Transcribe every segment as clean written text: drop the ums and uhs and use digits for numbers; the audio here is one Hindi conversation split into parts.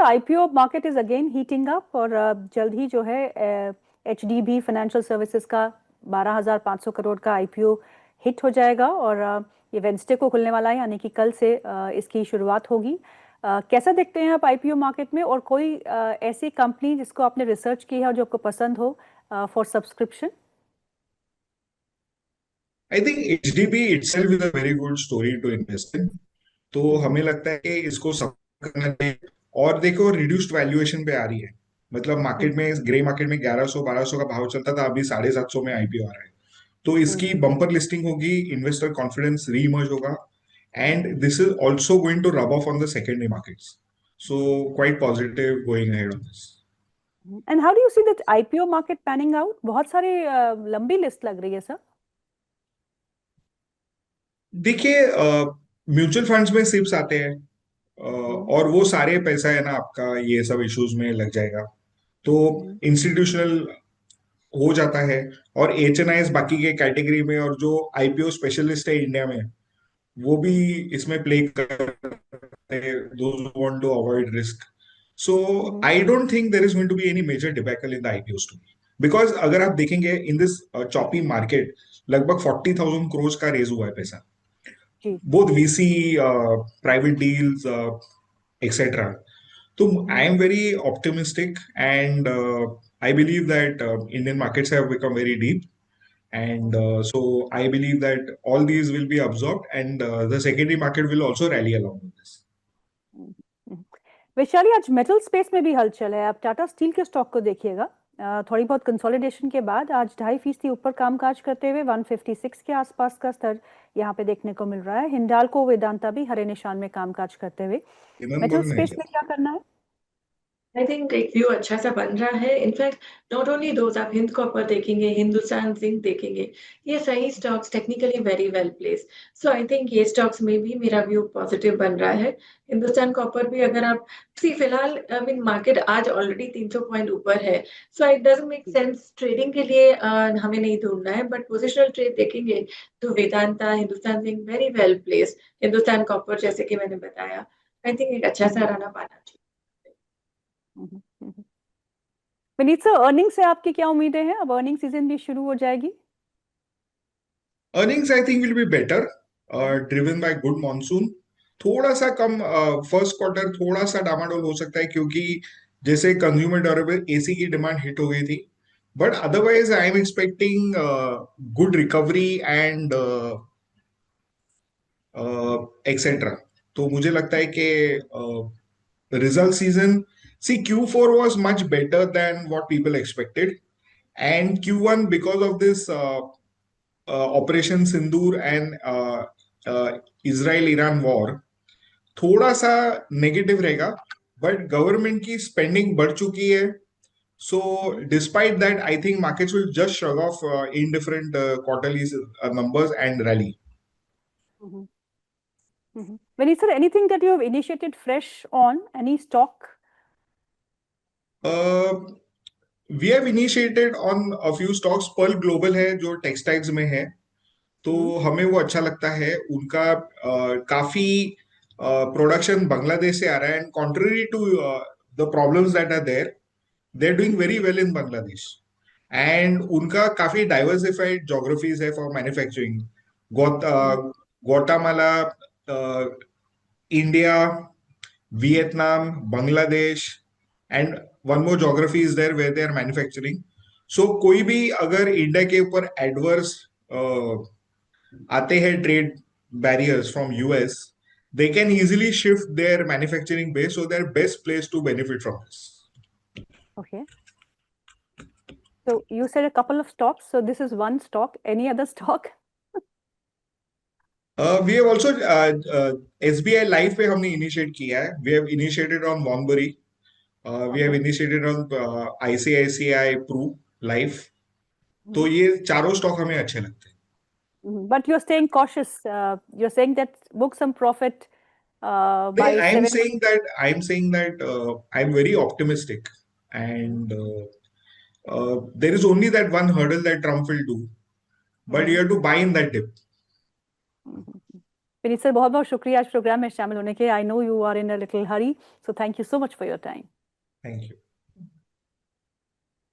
IPO market is again heating up और जल्द ही जो है एचडीबी फाइनेंशियल सर्विसेज का 12,500 करोड़ का आईपीओ हिट हो जाएगा और ये वेडनेसडे को खुलने वाला है, यानी कि कल से इसकी शुरुआत होगी। कैसा देखते हैं आप आईपीओ मार्केट में, और कोई ऐसी कंपनी जिसको आपने रिसर्च की है और जो आपको पसंद हो for subscription? I think HDB itself is a very good story to invest in. तो हमें लगता है कि इसको सपोर्ट करना चाहिए। और देखो, रिड्यूस्ड वैल्यूएशन पे आ रही है। मतलब मार्केट में, ग्रे मार्केट में 1100-1200 का भाव चलता था, अभी 750 में आईपीओ आ रहा है। तो इसकी बम्पर लिस्टिंग होगी, इन्वेस्टर कॉन्फिडेंस रीइमर्ज होगा, and this is also going to rub off on the secondary markets. So quite positive going ahead on this. And how do you see that IPO market panning out? बहुत सारे लंबी लिस्ट लग रही है सर। देखिए, म्यूचुअल फंड्स में सिप्स आते हैं, और वो सारे पैसा है ना आपका ये सब इश्यूज में लग जाएगा। तो इंस्टीट्यूशनल हो जाता है। और एच बाकी के कैटेगरी में, और जो आईपीओ स्पेशलिस्ट है इंडिया में, वो भी इसमें प्ले करते हैं, those who want to avoid risk. So I don't think there is going to be any major debacle in the IPO story, because अगर आप देखेंगे इन दिस चॉपी मार्केट, लगभग 40,000 करोड़ का रेज हुआ है पैसा, जी। both VC, private deals, etc. So I am very optimistic, and I believe that Indian markets have become very deep, and so I believe that all these will be absorbed, and the secondary market will also rally along with this. Vaishali, आज मेटल स्पेस में भी हलचल है। आप टाटा स्टील के स्टॉक को देखिएगा, थोड़ी बहुत कंसोलिडेशन के बाद आज 2.5% ऊपर कामकाज करते हुए 156 के आसपास का स्तर यहाँ पे देखने को मिल रहा है। हिंडाल्को वेदांता भी हरे निशान में कामकाज करते हुए। इमन मेटल बोल नहीं स्पेस क्या? में क्या करना है? आई थिंक एक व्यू अच्छा सा बन रहा है। इनफैक्ट नॉट ओनली दोज, आप हिंद कॉपर देखेंगे, हिंदुस्तान जिंक देखेंगे, ये सही stocks technically very well place. So I think ये स्टॉक्स में भी मेरा व्यू पॉजिटिव बन रहा है। हिंदुस्तान कॉपर भी अगर आप सी, फिलहाल आई मीन मार्केट आज ऑलरेडी 300 पॉइंट ऊपर है। So it doesn't make sense trading के लिए हमें नहीं ढूंढना है, बट पोजिशनल ट्रेड देखेंगे तो Vedanta, Hindustan zinc very well place. Hindustan copper जैसे कि मैंने बताया, आई थिंक एक अच्छा सा रन अप आना चाहिए। विनीत सर, अर्निंग से आपकी क्या उम्मीदें हैं? अब अर्निंग सीजन भी शुरू हो जाएगी। Earnings I think will be better, driven by good monsoon. थोड़ा सा कम फर्स्ट क्वार्टर थोड़ा सा डामाडोल हो सकता है, क्योंकि जैसे कंज्यूमर ड्यूरेबल एसी की डिमांड हिट हो गई थी। But otherwise I am expecting good recovery and etcetera. तो मुझे लगता है कि result season, see Q4 was much better than what people expected, and Q1 because of this operation Sindoor and Israel Iran war थोड़ा सा नेगेटिव रहेगा। बट गवर्नमेंट की स्पेंडिंग बढ़ चुकी है, so despite that I think markets will just shrug of in different quarterly numbers and rally. Vineet sir, anything that you have initiated fresh on, any stock? We have initiated on a few stocks. Pearl Global है जो टेक्सटाइल्स में है, तो हमें वो अच्छा लगता है। उनका काफी प्रोडक्शन बांग्लादेश से आ रहा है, and contrary to the problems that are there, they are doing very well in Bangladesh. And उनका काफी डाइवर्सिफाइड जोग्राफीज है for manufacturing. Guatemala, India, Vietnam, Bangladesh, and one more geography is there where they are manufacturing. So कोई भी अगर इंडिया के ऊपर एडवर्स आते हैं trade barriers from US, they can easily shift their manufacturing base, so they're best placed to benefit from this. Okay. So you said a couple of stocks. So this is one stock. Any other stock? We have also SBI Life पे हमने initiate किया है. We have initiated on Monbury. We have initiated on ICICI Pru Life. तो ये चारों स्टॉक हमें अच्छे लगते हैं. But you're staying cautious. You're saying that book some profit by I'm 7. saying that I'm very optimistic, and there is only that one hurdle that Trump will do, but you have to buy in that dip. Vineet sir, बहुत बहुत शुक्रिया आज प्रोग्राम में शामिल होने के। I know you are in a little hurry, so thank you so much for your time. Thank you.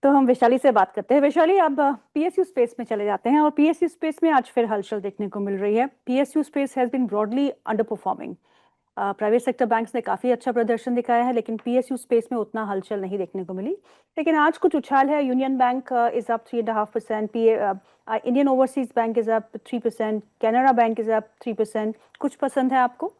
तो हम वैशाली से बात करते हैं। वैशाली, अब पीएसयू स्पेस में चले जाते हैं और पीएसयू स्पेस में आज फिर हलचल देखने को मिल रही है। PSU space has been broadly underperforming. Private sector banks ने काफी अच्छा प्रदर्शन दिखाया है, लेकिन पीएसयू स्पेस में उतना हलचल नहीं देखने को मिली। लेकिन आज कुछ उछाल है। Union bank is up 3.5%, Indian overseas bank is up 3%, Canara bank is up 3%। कुछ पसंद है आपको?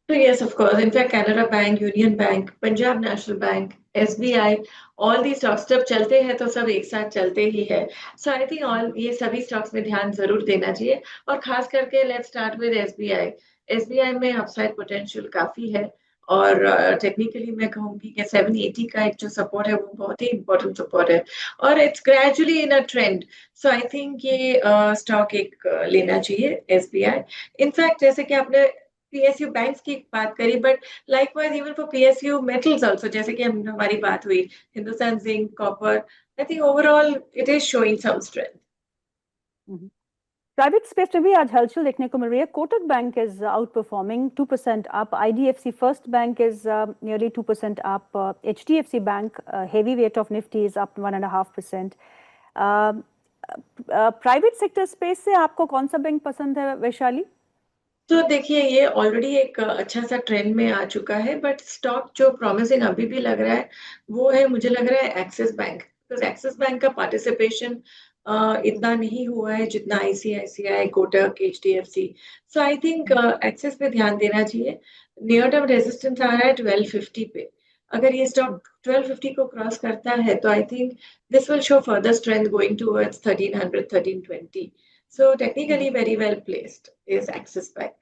So yes, of course. In fact, Canara Bank, Union Bank, Punjab National Bank, SBI, all these stocks जब चलते हैं तो सब एक साथ चलते ही है. So I think all ये सभी stocks में ध्यान जरूर देना चाहिए और खास करके let's start with SBI. SBI में upside potential काफी है और टेक्निकली मैं कहूंगी कि 780 का एक जो सपोर्ट है वो बहुत ही इंपॉर्टेंट सपोर्ट है और it's gradually in a trend. So I think ये स्टॉक एक लेना चाहिए SBI. इनफैक्ट जैसे कि आपने PSU बैंक्स की बात करी, but likewise even for PSU metals also, जैसे कि हमारी बात हुई Hindustan Zinc, copper, I think overall it is showing some strength. Private space में भी आज हलचल देखने को मिल रही है। Kotak Bank is outperforming 2% up, IDFC First Bank is nearly 2% up, HDFC Bank heavy weight of Nifty is up 1.5%। Private sector space से आपको कौन सा बैंक पसंद है वैशाली? तो देखिए ये ऑलरेडी एक अच्छा सा ट्रेंड में आ चुका है, बट स्टॉक जो प्रॉमिसिंग अभी भी लग रहा है वो है, मुझे लग रहा है axis bank, because axis bank का पार्टिसिपेशन इतना नहीं हुआ है जितना ICICI, Kotak, HDFC. So I think axis पे ध्यान देना चाहिए. नियर टर्म रेजिस्टेंस आ रहा है 1250 पे. अगर ये स्टॉक 1250 को क्रॉस करता है तो I think this will show further strength going towards 1300, 1320. So technically very well placed is Axis Bank.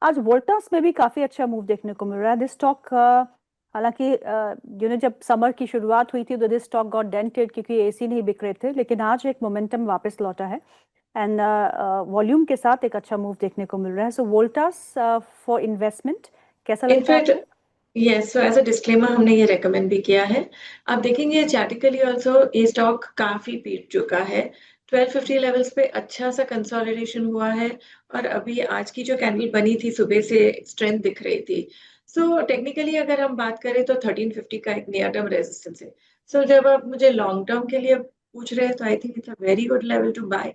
आज वोल्टास में भी काफी अच्छा मूव देखने को मिल रहा है। दिस स्टॉक हालांकि जब समर की शुरुआत हुई थी तो दिस स्टॉक गॉट डेंटेड क्योंकि एसी नहीं बिक रहे थे, लेकिन आज एक मोमेंटम वापस लौटा है एंड वॉल्यूम के साथ एक अच्छा मूव देखने को मिल रहा है। सो वोल्टास फॉर इन्वेस्टमेंट कैसा लगता है आपको? Yes, so as a disclaimer हमने ये recommend भी किया है. आप देखेंगे चार्टिकली also ये स्टॉक काफी पीट चुका है. 1250 लेवल्स पे अच्छा सा कंसोलिडेशन हुआ है और अभी आज की जो कैंडल बनी थी सुबह से स्ट्रेंथ दिख रही थी. सो टेक्निकली अगर हम बात करें तो 1350 का एक नियर टर्म रेजिस्टेंस है. सो जब आप मुझे लॉन्ग टर्म के लिए पूछ रहे हैं तो I think it's a very good level to buy.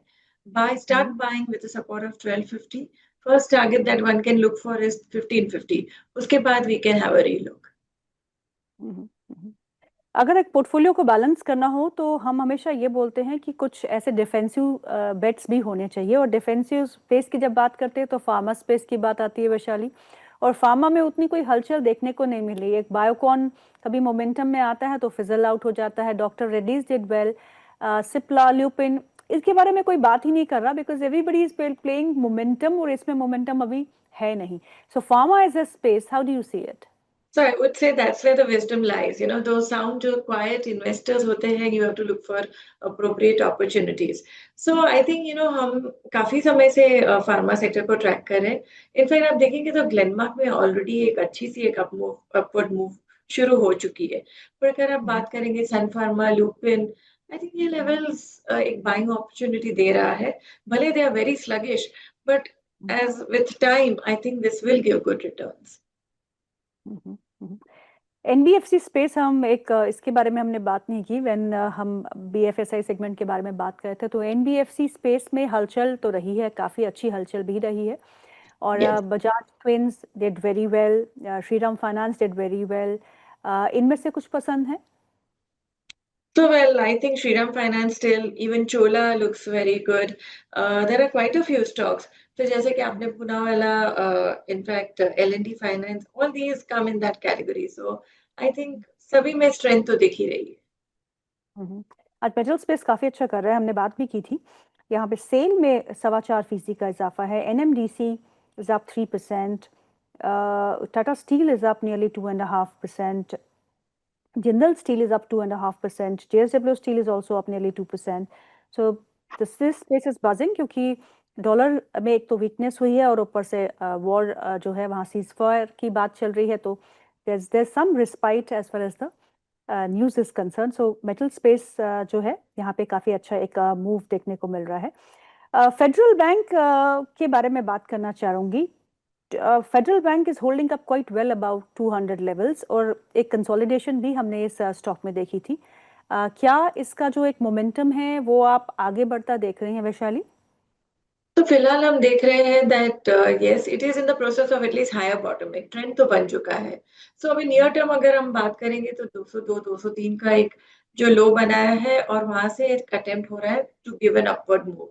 Start buying with the support of 1250. First target that one can look for is 1550. उसके बाद we can have a relook. अगर एक पोर्टफोलियो को बैलेंस करना हो तो हम हमेशा ये बोलते हैं कि कुछ ऐसे डिफेंसिव बेट्स भी होने चाहिए, और डिफेंसिव स्पेस की जब बात करते हैं तो फार्मा स्पेस की बात आती है वैशाली, और फार्मा में उतनी कोई हलचल देखने को नहीं मिली। एक बायोकॉन कभी मोमेंटम में आता है तो फिजल आउट हो जाता है। Doctor Reddy's did well, Cipla, Lupin, इसके बारे में कोई बात ही नहीं कर रहा because everybody is playing momentum, और इसमें मोमेंटम अभी है नहीं। So pharma as a space, how do you see it? So I would say that's where the wisdom lies. Those sound जो quiet investors होते हैं, you have to look for appropriate opportunities. So I think हम काफी समय से फार्मा सेक्टर को ट्रैक कर रहे हैं. इनफैक्ट आप देखेंगे तो ग्लेनमार्क में ऑलरेडी एक अच्छी सी एक अपवर्ड मूव शुरू हो चुकी है. पर अगर आप बात करेंगे Sun Pharma, Lupin, I think ये लेवल्स एक बाइंग अपॉर्चुनिटी दे रहा है. भले they are very sluggish, but as with time, I think this will give good returns. NBFC space, हम एक इसके बारे में हमने बात नहीं की व्हेन हम BFSI सेगमेंट के बारे में बात कर रहे थे। तो NBFC स्पेस में हलचल तो रही है, काफी अच्छी हलचल भी रही है, और Bajaj twins did very well, Shriram finance did very well. इनमें से कुछ पसंद है? So well, I think Shriram Finance still, even Chola looks very good. There are quite a few stocks. So जैसे कि आपने Poonawalla, in fact L&T Finance, all these come in that category. So I think सभी में strength तो दिख ही रही है. आज मेटल स्पेस काफी अच्छा कर रहा है, हमने बात भी की थी। यहाँ पे सेल में 4.25% का इजाफा है। NMDC is up 3%, Tata Steel is up nearly 2.5%, Jindal Steel is up 2.5%, JSW Steel is also up nearly 2%. So this space is buzzing क्योंकि डॉलर में एक तो वीकनेस हुई है और ऊपर से वॉर जो है वहाँ सीजफायर की बात चल रही है, तो there's some respite as far as the news is concern. So metal space जो है यहाँ पे काफी अच्छा एक मूव देखने को मिल रहा है. फेडरल बैंक के बारे में बात करना चाहूंगी। Federal bank is holding up quite well about 200 levels और एक कंसोलिडेशन भी हमने इस स्टॉक में देखी थी। क्या इसका जो एक मोमेंटम है वो आप आगे बढ़ता देख रहे हैं वैशाली? तो फिलहाल हम देख रहे हैं that yes it is in the process of at least higher bottom, एक ट्रेंड तो बन चुका है। सो अभी नियर टर्म अगर हम बात करेंगे तो 202 203 का एक जो लो बनाया है और वहां से एक अटेम्प्ट हो रहा है to give an upward move.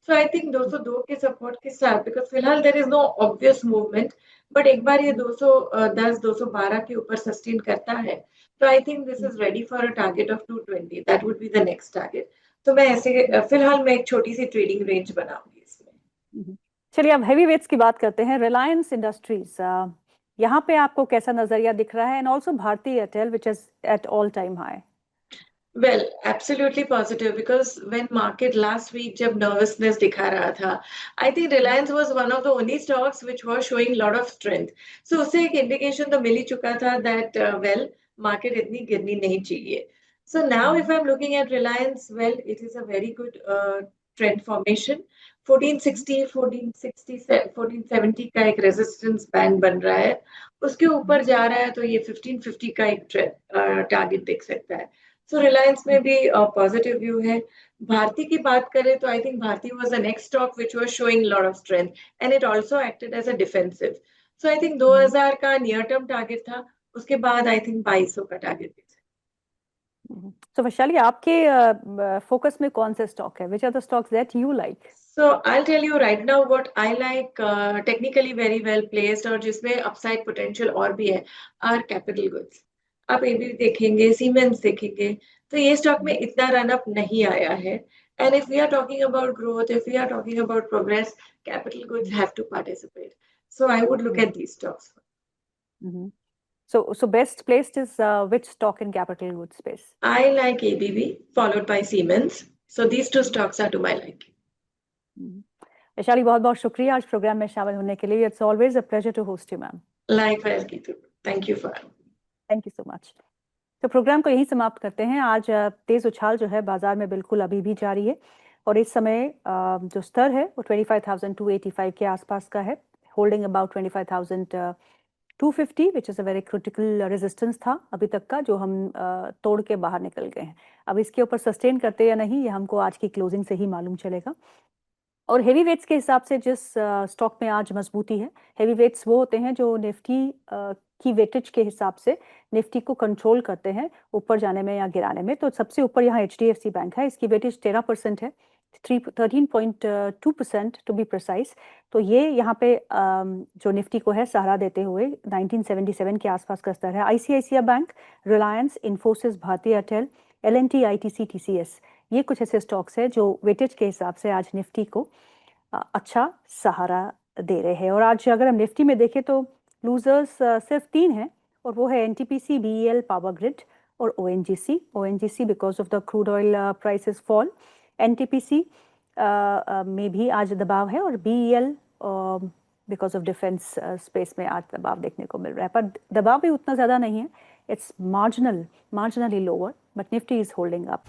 So I think 202 के सपोर्ट के साथ, बिकॉज फिलहाल there is no obvious movement, but एक बार ये 210 212 के ऊपर सस्टेन करता है तो I think this is ready for a target of 220, that would be the next target. तो मैं ऐसे फिलहाल मैं एक छोटी सी ट्रेडिंग रेंज बनाऊंगी इसमें। चलिए अब हेवी वेट्स की बात करते हैं। रिलायंस इंडस्ट्रीज, यहाँ पे आपको कैसा नजरिया दिख रहा है? And also Bharti Airtel which is at all time high. Well, absolutely positive because when market last week जब nervousness दिखा रहा था, I think Reliance was one of the only stocks which was showing lot of strength. So उससे एक indication तो मिल ही चुका था that well market इतनी गिरनी नहीं चाहिए. So now if I'm looking at Reliance, well it is a very good trend formation. 1460, 1460, 1470 का एक resistance band बन रहा है. उसके ऊपर जा रहा है तो ये 1550 का एक टारगेट देख सकता है. सो रिलायंस में भी पॉजिटिव व्यू है। भारती की बात करें तो I think Bharti was the next stock which was showing lot of strength and it also acted as a defensive. So I think 2000 का नियर टर्म टारगेट था, उसके बाद आई थिंक 2200 का टारगेट भी था। तो वैशाली आपके फोकस में कौन से स्टॉक है? Which are the stocks that you like? So I'll tell you right now what I like, technically very well placed और जिसमें upside potential और भी है are capital goods। आप एबी देखेंगे, सीमेंस देखेंगे, तो ये स्टॉक में इतना रन अप नहीं आया है। And if we are talking about growth, if we are talking about progress, capital goods have to participate. So I would look at these stocks. So best placed is which stock in capital goods space? I like ABB followed by Siemens. So these two stocks are to my liking. Vaishali बहुत बहुत शुक्रिया आज प्रोग्राम में शामिल होने के लिए। It's always a pleasure to host you ma'am. Likewise, Geetu. Thank you for having me. Thank you so much. तो प्रोग्राम को यहीं समाप्त करते हैं। आज तेज उछाल जो है बाजार में बिल्कुल अभी भी जारी है और इस समय जो स्तर है वो 25,285 के आसपास का है, holding about 25,250 which is a very critical resistance था अभी तक का, जो हम तोड़ के बाहर निकल गए हैं। अब इसके ऊपर सस्टेन करते या नहीं ये हमको आज की क्लोजिंग से ही मालूम चलेगा। और हेवी वेट्स के हिसाब से जिस स्टॉक में आज मजबूती है, हेवी वेट्स वो होते हैं जो निफ्टी की वेटेज के हिसाब से निफ्टी को कंट्रोल करते हैं ऊपर जाने में या गिराने में। तो सबसे ऊपर यहाँ HDFC बैंक है, इसकी वेटेज 13% है, 13.2% टू बी प्रिसाइज। तो ये यहाँ पे जो निफ्टी को है सहारा देते हुए 1977 के आसपास का स्तर है। ICICI bank, Reliance, Infosys, Bharti Airtel, LNT, ITC, TCS, ये कुछ ऐसे स्टॉक्स हैं जो वेटेज के हिसाब से आज निफ्टी को अच्छा सहारा दे रहे हैं। और आज अगर हम निफ्टी में देखें तो लूजर्स सिर्फ 3 हैं और वो है NTPC, BEL, पावर ग्रिड और ONGC because of the crude oil prices fall. NTPC में भी आज दबाव है और BEL because of defence space में आज दबाव देखने को मिल रहा है, पर दबाव भी उतना ज़्यादा नहीं है, it's marginally lower, but Nifty is holding up.